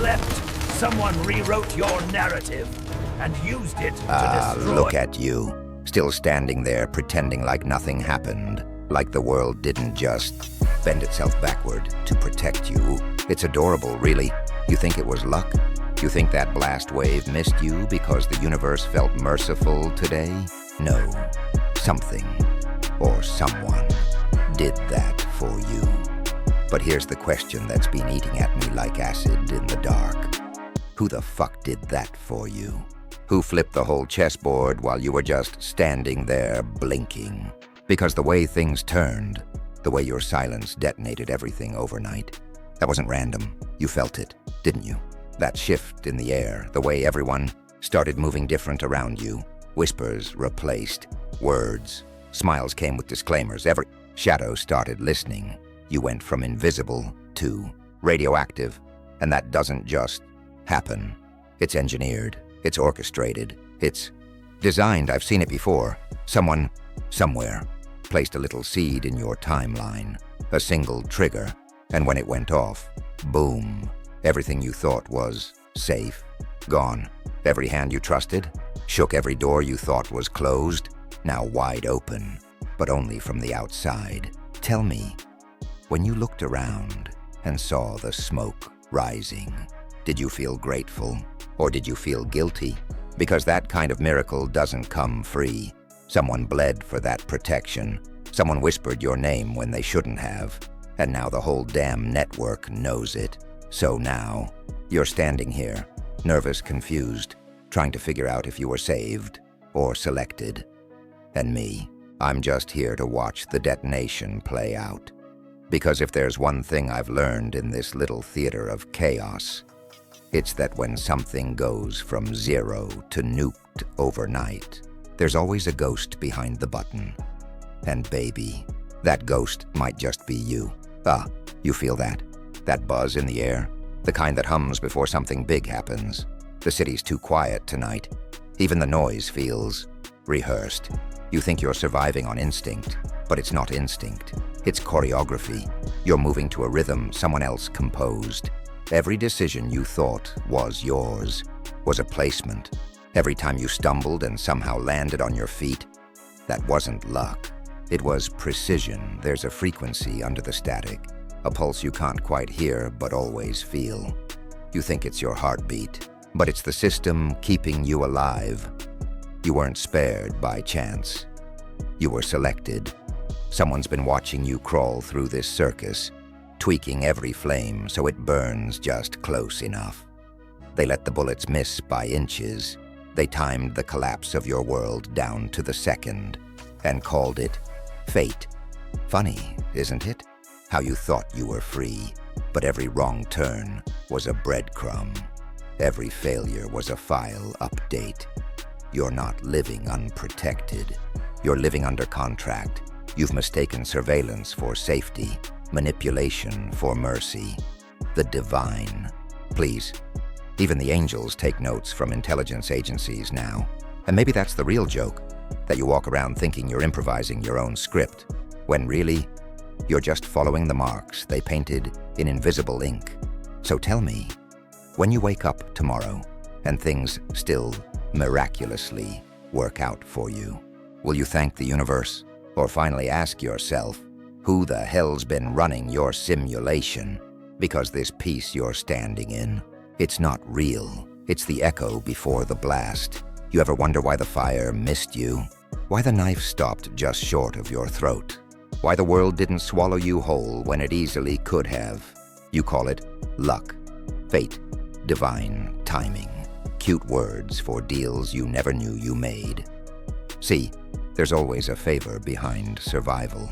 slept, someone rewrote your narrative and used it to destroy... Look at you, still standing there pretending like nothing happened, like the world didn't just bend itself backward to protect you. It's adorable, really. You think it was luck? You think that blast wave missed you because the universe felt merciful today? No. Something or someone did that for you. But here's the question that's been eating at me like acid in the dark. Who the fuck did that for you? Who flipped the whole chessboard while you were just standing there blinking? Because the way things turned, the way your silence detonated everything overnight, that wasn't random. You felt it, didn't you? That shift in the air, the way everyone started moving different around you. Whispers replaced words. Smiles came with disclaimers. Every shadow started listening. You went from invisible to radioactive. And that doesn't just happen. It's engineered. It's orchestrated. It's designed. I've seen it before. Someone, somewhere, placed a little seed in your timeline. A single trigger. And when it went off, boom. Everything you thought was safe, gone. Every hand you trusted, shook every door you thought was closed, now wide open, but only from the outside. Tell me, when you looked around and saw the smoke rising, did you feel grateful or did you feel guilty? Because that kind of miracle doesn't come free. Someone bled for that protection. Someone whispered your name when they shouldn't have. And now the whole damn network knows it. So now, you're standing here, nervous, confused, trying to figure out if you were saved or selected. And me, I'm just here to watch the detonation play out. Because if there's one thing I've learned in this little theater of chaos, it's that when something goes from 0 to nuked overnight, there's always a ghost behind the button. And baby, that ghost might just be you. You feel that? That buzz in the air? The kind that hums before something big happens. The city's too quiet tonight. Even the noise feels rehearsed. You think you're surviving on instinct, but it's not instinct. It's choreography. You're moving to a rhythm someone else composed. Every decision you thought was yours was a placement. Every time you stumbled and somehow landed on your feet, that wasn't luck. It was precision. There's a frequency under the static. A pulse you can't quite hear, but always feel. You think it's your heartbeat, but it's the system keeping you alive. You weren't spared by chance. You were selected. Someone's been watching you crawl through this circus, tweaking every flame so it burns just close enough. They let the bullets miss by inches. They timed the collapse of your world down to the second and called it fate. Funny, isn't it? How you thought you were free, but every wrong turn was a breadcrumb. Every failure was a file update. You're not living unprotected. You're living under contract. You've mistaken surveillance for safety, manipulation for mercy. The divine. Please, even the angels take notes from intelligence agencies now. And maybe that's the real joke, that you walk around thinking you're improvising your own script, when really, you're just following the marks they painted in invisible ink. So tell me, when you wake up tomorrow and things still miraculously work out for you, will you thank the universe or finally ask yourself, who the hell's been running your simulation? Because this piece you're standing in, it's not real. It's the echo before the blast. You ever wonder why the fire missed you? Why the knife stopped just short of your throat? Why the world didn't swallow you whole when it easily could have? You call it luck, fate, divine timing. Cute words for deals you never knew you made. See, there's always a favor behind survival.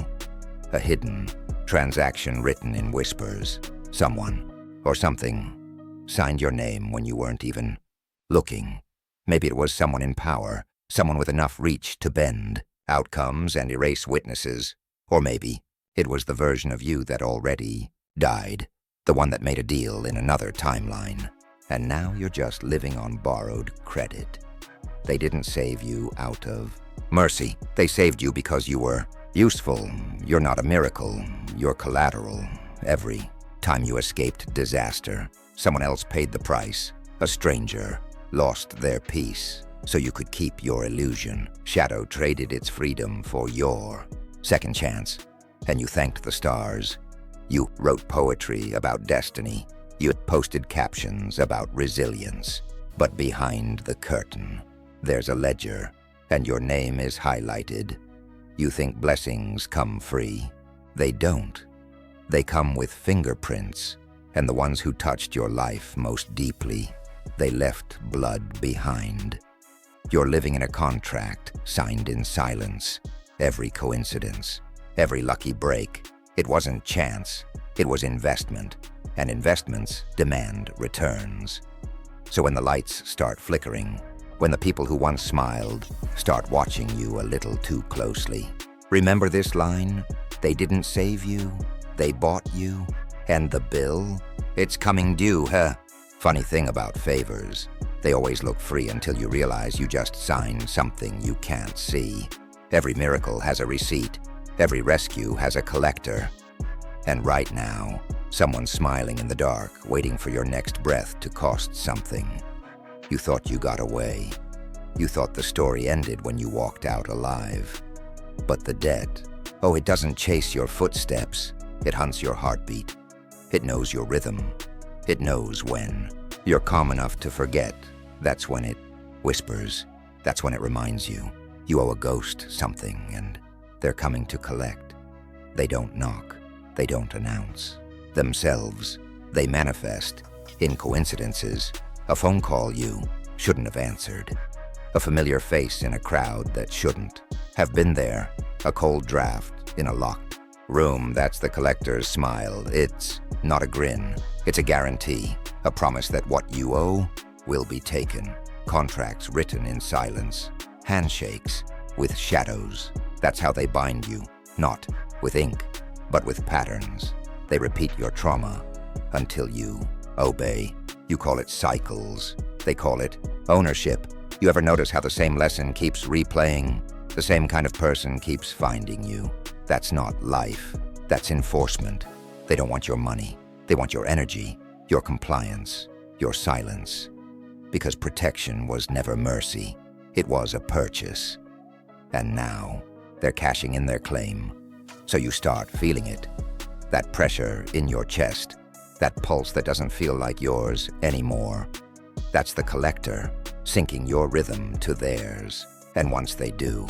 A hidden transaction written in whispers. Someone or something signed your name when you weren't even looking. Maybe it was someone in power, someone with enough reach to bend outcomes and erase witnesses. Or maybe it was the version of you that already died, the one that made a deal in another timeline. And now you're just living on borrowed credit. They didn't save you out of mercy. They saved you because you were useful. You're not a miracle. You're collateral. Every time you escaped disaster, Someone else paid the price. A stranger lost their peace so you could keep your illusion. Shadow traded its freedom for your second chance, and you thanked the stars. You wrote poetry about destiny. You posted captions about resilience. But behind the curtain, there's a ledger, and your name is highlighted. You think blessings come free. They don't. They come with fingerprints, and the ones who touched your life most deeply, they left blood behind. You're living in a contract signed in silence. Every coincidence, every lucky break, it wasn't chance, it was investment, and investments demand returns. So when the lights start flickering, when the people who once smiled start watching you a little too closely, remember this line: they didn't save you, they bought you, and the bill, it's coming due, huh? Funny thing about favors, they always look free until you realize you just signed something you can't see. Every miracle has a receipt, every rescue has a collector. And right now, someone's smiling in the dark, waiting for your next breath to cost something. You thought you got away. You thought the story ended when you walked out alive. But the debt, oh, it doesn't chase your footsteps. It hunts your heartbeat. It knows your rhythm. It knows when you're calm enough to forget. That's when it whispers. That's when it reminds you. You owe a ghost something, and they're coming to collect. They don't knock. They don't announce themselves. They manifest in coincidences. A phone call you shouldn't have answered. A familiar face in a crowd that shouldn't have been there. A cold draft in a locked room. That's the collector's smile. It's not a grin. It's a guarantee. A promise that what you owe will be taken. Contracts written in silence. Handshakes with shadows. That's how they bind you. Not with ink, but with patterns. They repeat your trauma until you obey. You call it cycles. They call it ownership. You ever notice how the same lesson keeps replaying? The same kind of person keeps finding you. That's not life. That's enforcement. They don't want your money. They want your energy, your compliance, your silence. Because protection was never mercy. It was a purchase. And now, they're cashing in their claim. So you start feeling it. That pressure in your chest. That pulse that doesn't feel like yours anymore. That's the collector, syncing your rhythm to theirs. And once they do,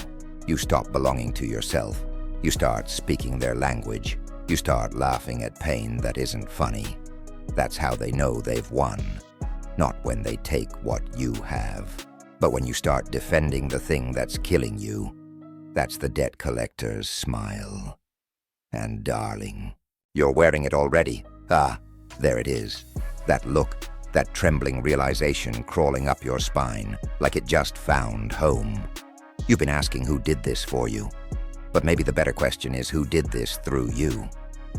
you stop belonging to yourself. You start speaking their language. You start laughing at pain that isn't funny. That's how they know they've won. Not when they take what you have, but when you start defending the thing that's killing you. That's the debt collector's smile. And darling, you're wearing it already. Ah, there it is. That look, that trembling realization crawling up your spine like it just found home. You've been asking who did this for you. But maybe the better question is who did this through you.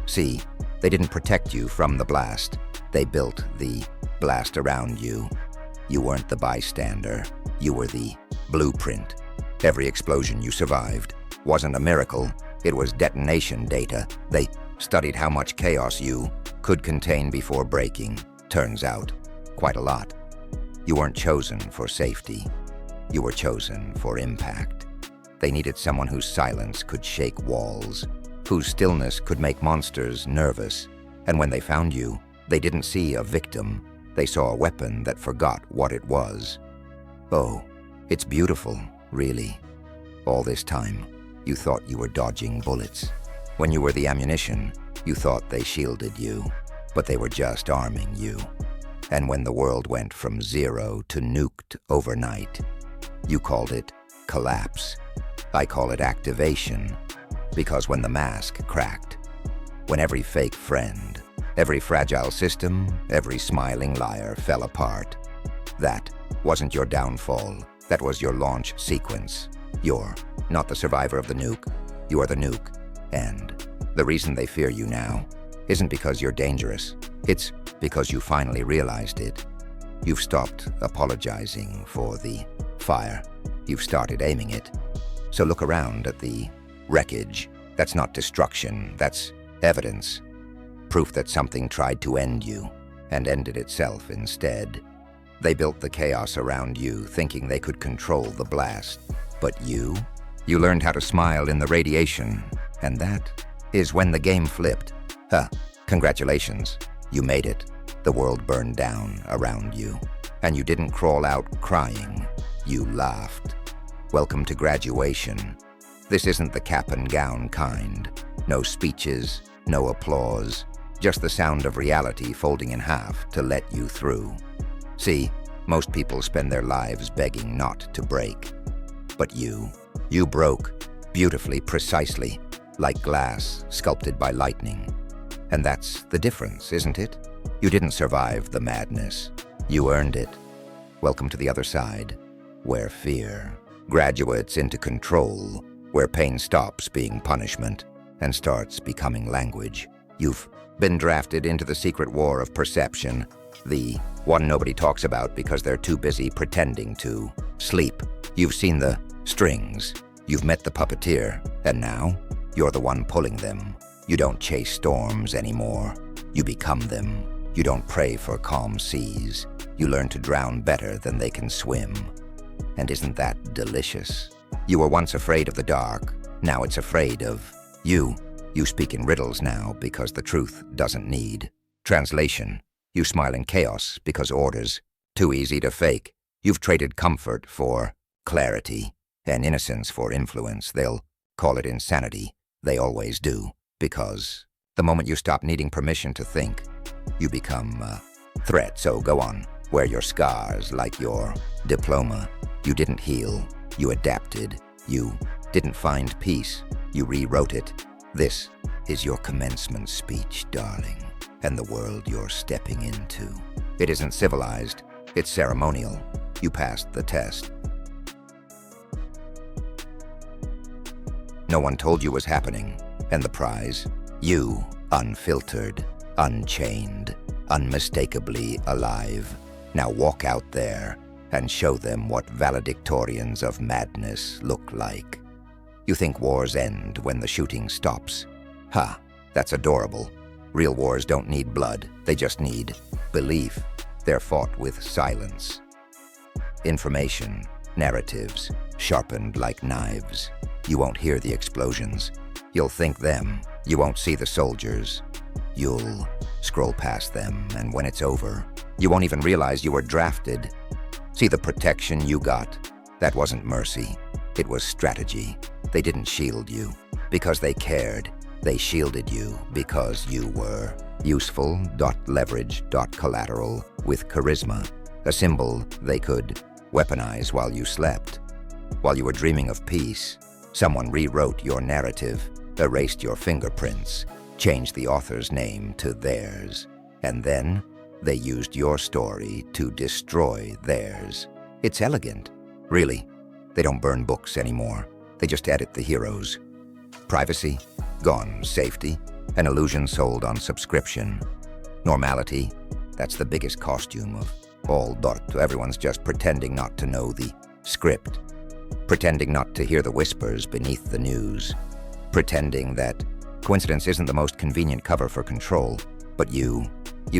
See, they didn't protect you from the blast. They built the blast around you. You weren't the bystander. You were the blueprint. Every explosion you survived wasn't a miracle. It was detonation data. They studied how much chaos you could contain before breaking. Turns out, quite a lot. You weren't chosen for safety. You were chosen for impact. They needed someone whose silence could shake walls, whose stillness could make monsters nervous. And when they found you, they didn't see a victim. They saw a weapon that forgot what it was. Oh, it's beautiful, really. All this time, you thought you were dodging bullets. When you were the ammunition, you thought they shielded you, but they were just arming you. And when the world went from 0 to nuked overnight, you called it collapse. I call it activation, because when the mask cracked, when every fake friend, every fragile system, every smiling liar fell apart, that wasn't your downfall. That was your launch sequence. You're not the survivor of the nuke. You are the nuke. And the reason they fear you now isn't because you're dangerous. It's because you finally realized it. You've stopped apologizing for the fire. You've started aiming it. So look around at the wreckage. That's not destruction. That's evidence. Proof that something tried to end you. and ended itself instead. They built the chaos around you, thinking they could control the blast. But you learned how to smile in the radiation, and that is when the game flipped. Congratulations, you made it. The world burned down around you, and you didn't crawl out crying, you laughed. Welcome to graduation. This isn't the cap and gown kind. No speeches, no applause, just the sound of reality folding in half to let you through. See, most people spend their lives begging not to break. But you broke, beautifully, precisely, like glass sculpted by lightning. And that's the difference, isn't it? You didn't survive the madness. You earned it. Welcome to the other side, where fear graduates into control, where pain stops being punishment and starts becoming language. You've been drafted into the secret war of perception, the one nobody talks about because they're too busy pretending to sleep. You've seen the strings, you've met the puppeteer, and now you're the one pulling them. You don't chase storms anymore. You become them. You don't pray for calm seas. You learn to drown better than they can swim. And isn't that delicious? You were once afraid of the dark. Now it's afraid of you. You speak in riddles now because the truth doesn't need translation. You smile in chaos because orders too easy to fake. You've traded comfort for clarity and innocence for influence. They'll call it insanity. They always do. Because the moment you stop needing permission to think, you become a threat. So go on, wear your scars like your diploma. You didn't heal, you adapted. You didn't find peace, you rewrote it. This is your commencement speech, darling, and the world you're stepping into. It isn't civilized, it's ceremonial. You passed the test. No one told you was happening. And the prize? You, unfiltered, unchained, unmistakably alive. Now walk out there and show them what valedictorians of madness look like. You think wars end when the shooting stops? That's adorable. Real wars don't need blood, they just need belief. They're fought with silence. Information, narratives, sharpened like knives. You won't hear the explosions. You'll think them. You won't see the soldiers. You'll scroll past them, and when it's over, you won't even realize you were drafted. See the protection you got? That wasn't mercy. It was strategy. They didn't shield you because they cared. They shielded you because you were useful, leverage, collateral, with charisma, a symbol they could weaponize while you slept. While you were dreaming of peace, someone rewrote your narrative, erased your fingerprints, changed the author's name to theirs, and then they used your story to destroy theirs. It's elegant. Really, they don't burn books anymore. They just edit the heroes. Privacy? Gone. Safety? An illusion sold on subscription. Normality? That's the biggest costume of all. Everyone's just pretending not to know the script. Pretending not to hear the whispers beneath the news. Pretending that coincidence isn't the most convenient cover for control. But you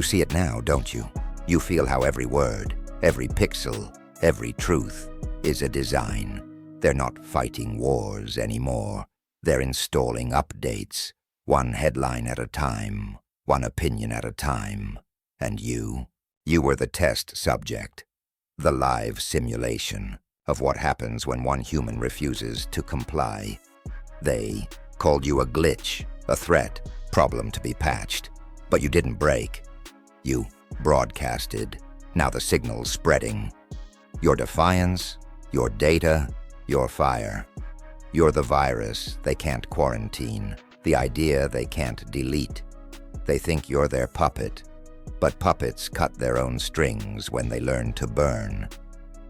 see it now, don't you? You feel how every word, every pixel, every truth is a design. They're not fighting wars anymore. They're installing updates, one headline at a time, one opinion at a time. And you were the test subject, the live simulation of what happens when one human refuses to comply. They called you a glitch, a threat, problem to be patched. But you didn't break. You broadcasted. Now the signal's spreading. Your defiance, your data, your fire. You're the virus they can't quarantine, the idea they can't delete. They think you're their puppet, but puppets cut their own strings when they learn to burn.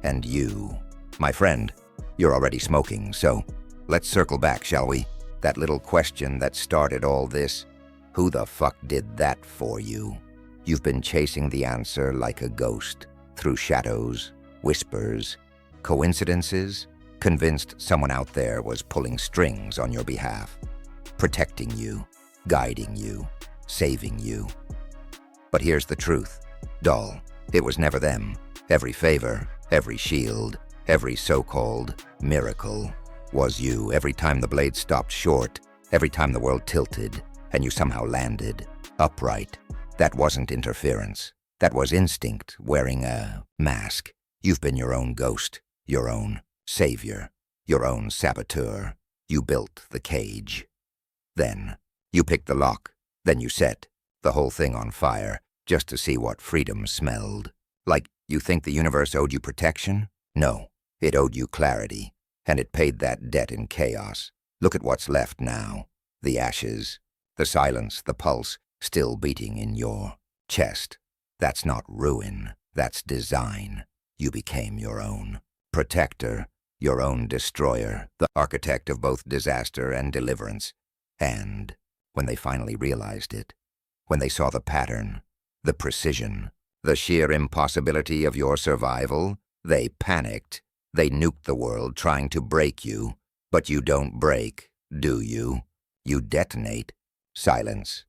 And you, my friend, you're already smoking, so let's circle back, shall we? That little question that started all this. Who the fuck did that for you? You've been chasing the answer like a ghost, through shadows, whispers, coincidences, convinced someone out there was pulling strings on your behalf, protecting you, guiding you, saving you. But here's the truth. Dull. It was never them. Every favor, every shield, every so-called miracle was you. Every time the blade stopped short, every time the world tilted, and you somehow landed upright. That wasn't interference. That was instinct wearing a mask. You've been your own ghost, your own savior, your own saboteur. You built the cage. Then you picked the lock. Then you set the whole thing on fire just to see what freedom smelled. Like you think the universe owed you protection? No, it owed you clarity, and it paid that debt in chaos. Look at what's left now. The ashes, the silence, the pulse still beating in your chest. That's not ruin, that's design. You became your own protector, your own destroyer, the architect of both disaster and deliverance. And when they finally realized it, when they saw the pattern, the precision, the sheer impossibility of your survival, they panicked. They nuked the world trying to break you. But you don't break, do you? You detonate. Silence.